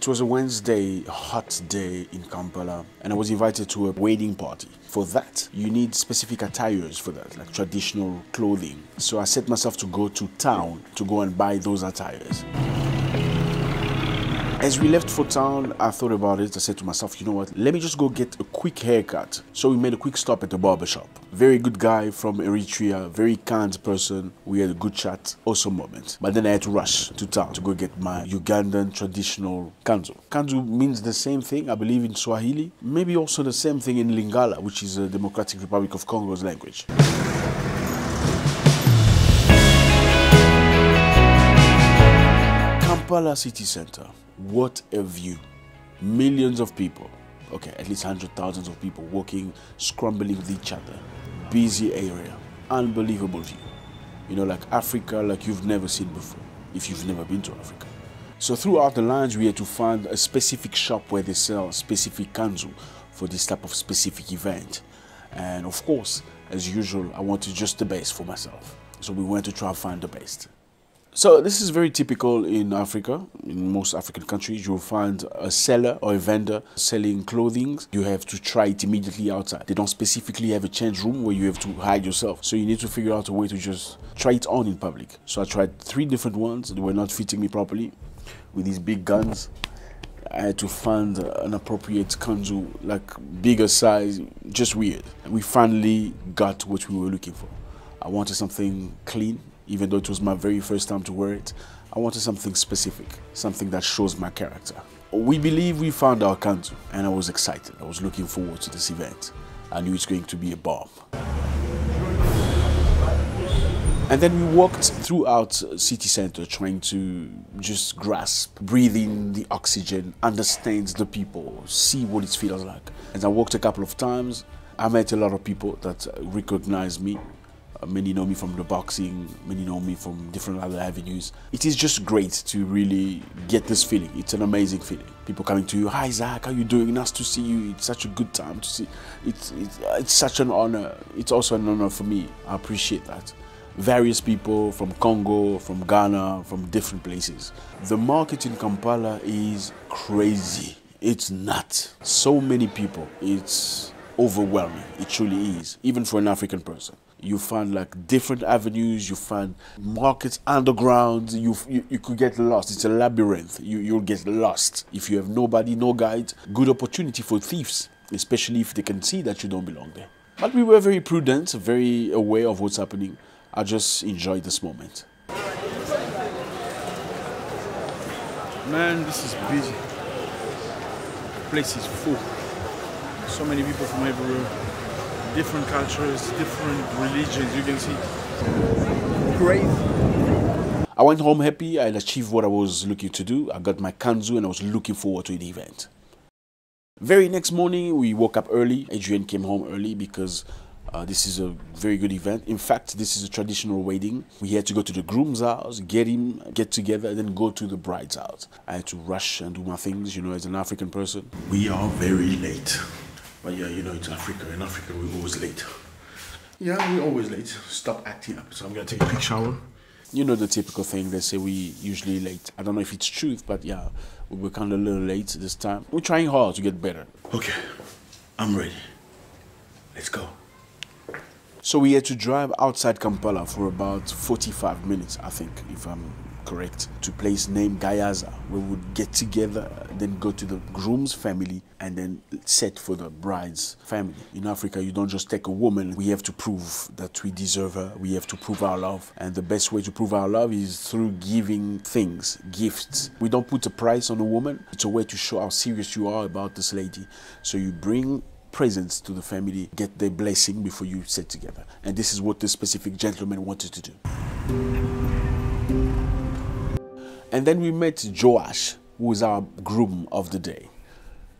was a Wednesday, hot day in Kampala, and I was invited to a wedding party. For that, you need specific attires for that, like traditional clothing. So I set myself to go to town to go and buy those attires. As we left for town, I thought about it. I said to myself, you know what, let me just go get a quick haircut. So we made a quick stop at the barber shop. Very good guy from Eritrea, very kind person. We had a good chat, awesome moment. But then I had to rush to town to go get my Ugandan traditional kanzu. Kanzu means the same thing, I believe, in Swahili. Maybe also the same thing in Lingala, which is the Democratic Republic of Congo's language. Kampala city center. What a view. Millions of people, okay, at least 100,000 of people walking, scrambling with each other. Busy area, unbelievable view. You know, like Africa, like you've never seen before, if you've never been to Africa. So throughout the lines, we had to find a specific shop where they sell specific kanzu for this type of specific event. And of course, as usual, I wanted just the best for myself. So we went to try and find the best. So this is very typical in Africa. In most African countries, you'll find a seller or a vendor selling clothing. You have to try it immediately outside. They don't specifically have a change room where you have to hide yourself. So you need to figure out a way to just try it on in public. So I tried 3 different ones. They were not fitting me properly with these big guns. I had to find an appropriate kanzu, like bigger size, just weird. And we finally got what we were looking for. I wanted something clean. Even though it was my very first time to wear it, I wanted something specific, something that shows my character. We believe we found our kanzu, and I was excited. I was looking forward to this event. I knew it's going to be a bomb. And then we walked throughout city center trying to just grasp, breathe in the oxygen, understand the people, see what it feels like. As I walked a couple of times, I met a lot of people that recognized me. Many know me from the boxing, many know me from different other avenues. It is just great to really get this feeling. It's an amazing feeling. People coming to you, hi Zack, how you doing? Nice to see you. It's such a good time to see. It's such an honor. It's also an honor for me. I appreciate that. Various people from Congo, from Ghana, from different places. The market in Kampala is crazy. It's nuts. So many people. It's overwhelming. It truly is, even for an African person. You find like different avenues, you find markets underground, you could get lost. It's a labyrinth. You'll get lost. If you have nobody, no guide, good opportunity for thieves, especially if they can see that you don't belong there. But we were very prudent, very aware of what's happening. I just enjoyed this moment. Man, this is busy. The place is full. So many people from everywhere. Different cultures, different religions, you can see. Great. I went home happy. I had achieved what I was looking to do. I got my kanzu and I was looking forward to the event. Very next morning, we woke up early. Adrian came home early because this is a very good event. In fact, this is a traditional wedding. We had to go to the groom's house, get together, and then go to the bride's house. I had to rush and do my things, you know, as an African person. We are very late. But yeah, you know, it's Africa. In Africa, we're always late. Yeah, we're always late. Stop acting up. So I'm going to take a quick shower. You know the typical thing, they say we usually late. I don't know if it's truth, but yeah, we were kind of a little late this time. We're trying hard to get better. Okay, I'm ready. Let's go. So we had to drive outside Kampala for about 45 minutes, I think, if I'm correct, to a place named Gayaza, where we would get together, then go to the groom's family, and then set for the bride's family. In Africa, you don't just take a woman. We have to prove that we deserve her. We have to prove our love. And the best way to prove our love is through giving things, gifts. We don't put a price on a woman. It's a way to show how serious you are about this lady. So you bring presents to the family, get their blessing before you sit together. And this is what this specific gentleman wanted to do. And then we met Joash, who was our groom of the day.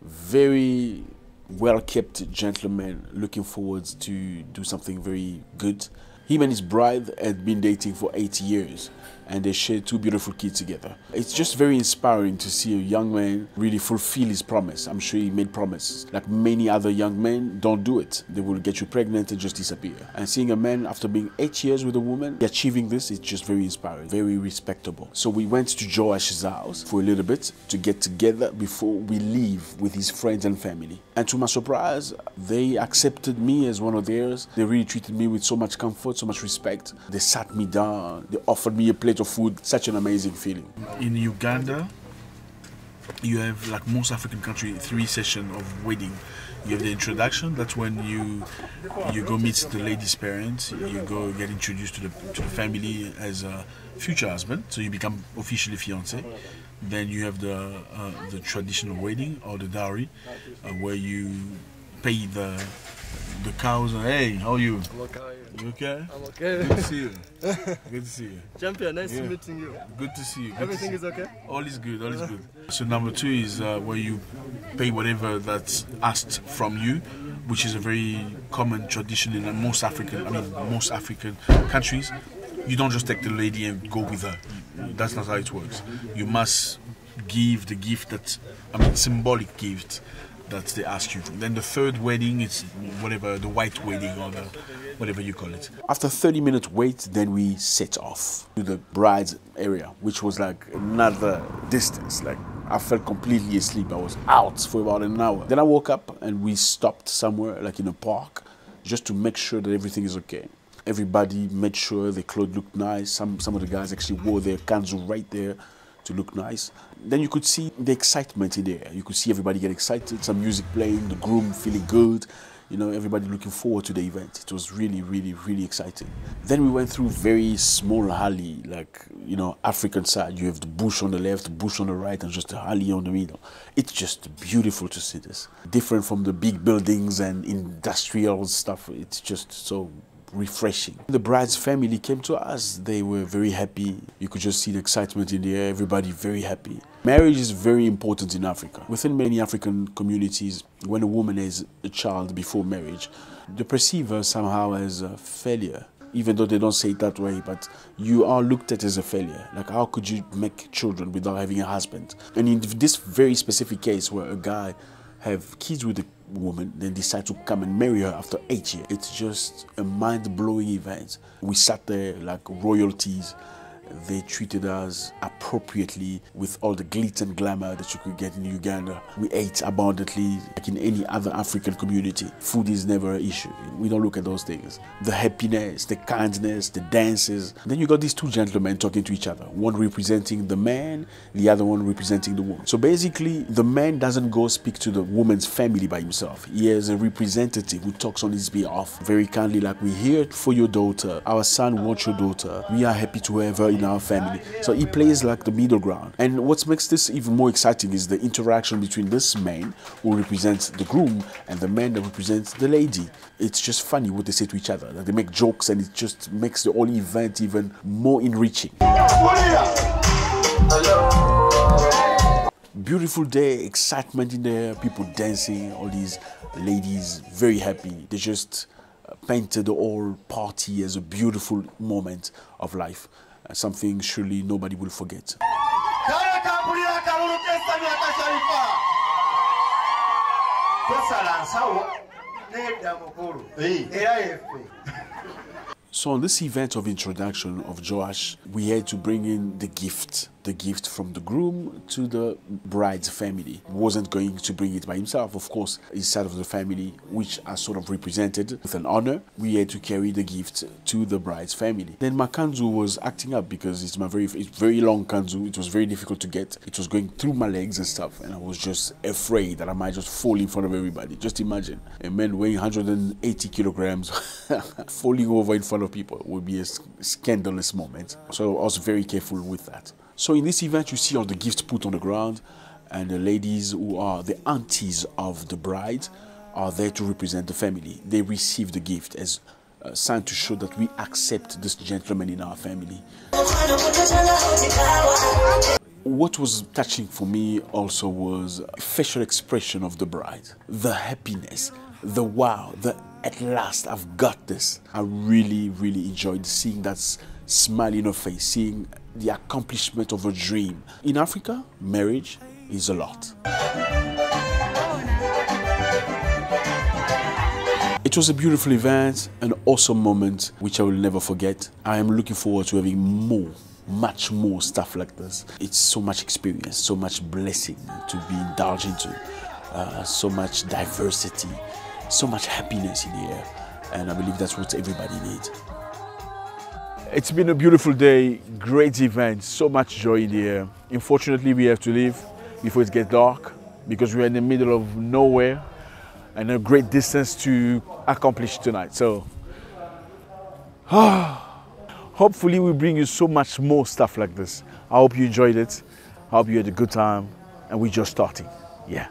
Very well-kept gentleman, looking forward to do something very good. Him and his bride had been dating for 8 years, and they share two beautiful kids together. It's just very inspiring to see a young man really fulfill his promise. I'm sure he made promises. Like many other young men, don't do it. They will get you pregnant and just disappear. And seeing a man after being 8 years with a woman achieving this, it's just very inspiring, very respectable. So we went to Joash's house for a little bit to get together before we leave with his friends and family. And to my surprise, they accepted me as one of theirs. They really treated me with so much comfort, so much respect. They sat me down, they offered me a plate of food. Such an amazing feeling. In Uganda, you have, like most African countries, 3 sessions of wedding. You have the introduction. That's when you go meet the lady's parents. You go get introduced to the family as a future husband. So you become officially fiancé. Then you have the traditional wedding or the dowry, where you pay the cows. Hey, how are you? I'm okay. You okay? I'm okay. Good to see you. Good to see you. Champion, nice meeting you. Good to see you. Good Everything to is okay? All is good, all is good. So number 2 is where you pay whatever that's asked from you, which is a very common tradition in most African countries. You don't just take the lady and go with her. That's not how it works. You must give the gift symbolic gift that they ask you. Then the 3rd wedding is whatever, the white wedding or the whatever you call it. After 30-minute wait, then we set off to the bride's area, which was like another distance. Like I felt completely asleep. I was out for about an hour. Then I woke up and we stopped somewhere, like in a park, just to make sure that everything is okay. Everybody made sure their clothes looked nice. Some of the guys actually wore their kanzu right there to look nice. Then you could see the excitement in the air. You could see everybody get excited, some music playing, the groom feeling good, you know, everybody looking forward to the event. It was really, really, really exciting. Then we went through very small alley, like, you know, African side. You have the bush on the left, the bush on the right, and just the alley on the middle. It's just beautiful to see this. Different from the big buildings and industrial stuff. It's just so refreshing. The bride's family came to us. They were very happy. You could just see the excitement in the air. Everybody very happy. Marriage is very important in Africa. Within many African communities, when a woman has a child before marriage, they perceive her somehow as a failure. Even though they don't say it that way, but you are looked at as a failure. Like, how could you make children without having a husband? And in this very specific case where a guy have kids with a woman, then decide to come and marry her after 8 years. It's just a mind-blowing event. We sat there like royalties. They treated us appropriately with all the glitz and glamour that you could get in Uganda. We ate abundantly, like in any other African community. Food is never an issue. We don't look at those things. The happiness, the kindness, the dances. Then you got these 2 gentlemen talking to each other. One representing the man, the other one representing the woman. So basically, the man doesn't go speak to the woman's family by himself. He has a representative who talks on his behalf very kindly, like, we're here for your daughter. Our son wants your daughter. We are happy to have her in our family. So he plays like the middle ground. And what makes this even more exciting is the interaction between this man who represents the groom and the man that represents the lady. It's just funny what they say to each other. Like, they make jokes, and it just makes the whole event even more enriching. Beautiful day, excitement in there, people dancing, all these ladies very happy. They just painted the whole party as a beautiful moment of life. Something surely nobody will forget. So on this event of introduction of Joash, we had to bring in the gift from the groom to the bride's family. He wasn't going to bring it by himself. Of course, his side of the family, which are sort of represented with an honor, we had to carry the gift to the bride's family. Then my kanzu was acting up because it's very long kanzu. It was very difficult to get. It was going through my legs and stuff, and I was just afraid that I might just fall in front of everybody. Just imagine a man weighing 180 kilograms falling over in front of people would be a scandalous moment. So I was very careful with that. So in this event, you see all the gifts put on the ground, and the ladies who are the aunties of the bride are there to represent the family. They receive the gift as a sign to show that we accept this gentleman in our family. What was touching for me also was facial expression of the bride. The happiness, the wow, the at last I've got this. I really, really enjoyed seeing that smile in her face, seeing the accomplishment of a dream. In Africa, marriage is a lot. It was a beautiful event, an awesome moment, which I will never forget. I am looking forward to having much more stuff like this. It's so much experience, so much blessing to be indulged into, so much diversity, so much happiness in the air, and I believe that's what everybody needs. It's been a beautiful day, great event, so much joy in the air. Unfortunately, we have to leave before it gets dark because we're in the middle of nowhere and a great distance to accomplish tonight. So, hopefully we bring you so much more stuff like this. I hope you enjoyed it. I hope you had a good time, and we're just starting. Yeah.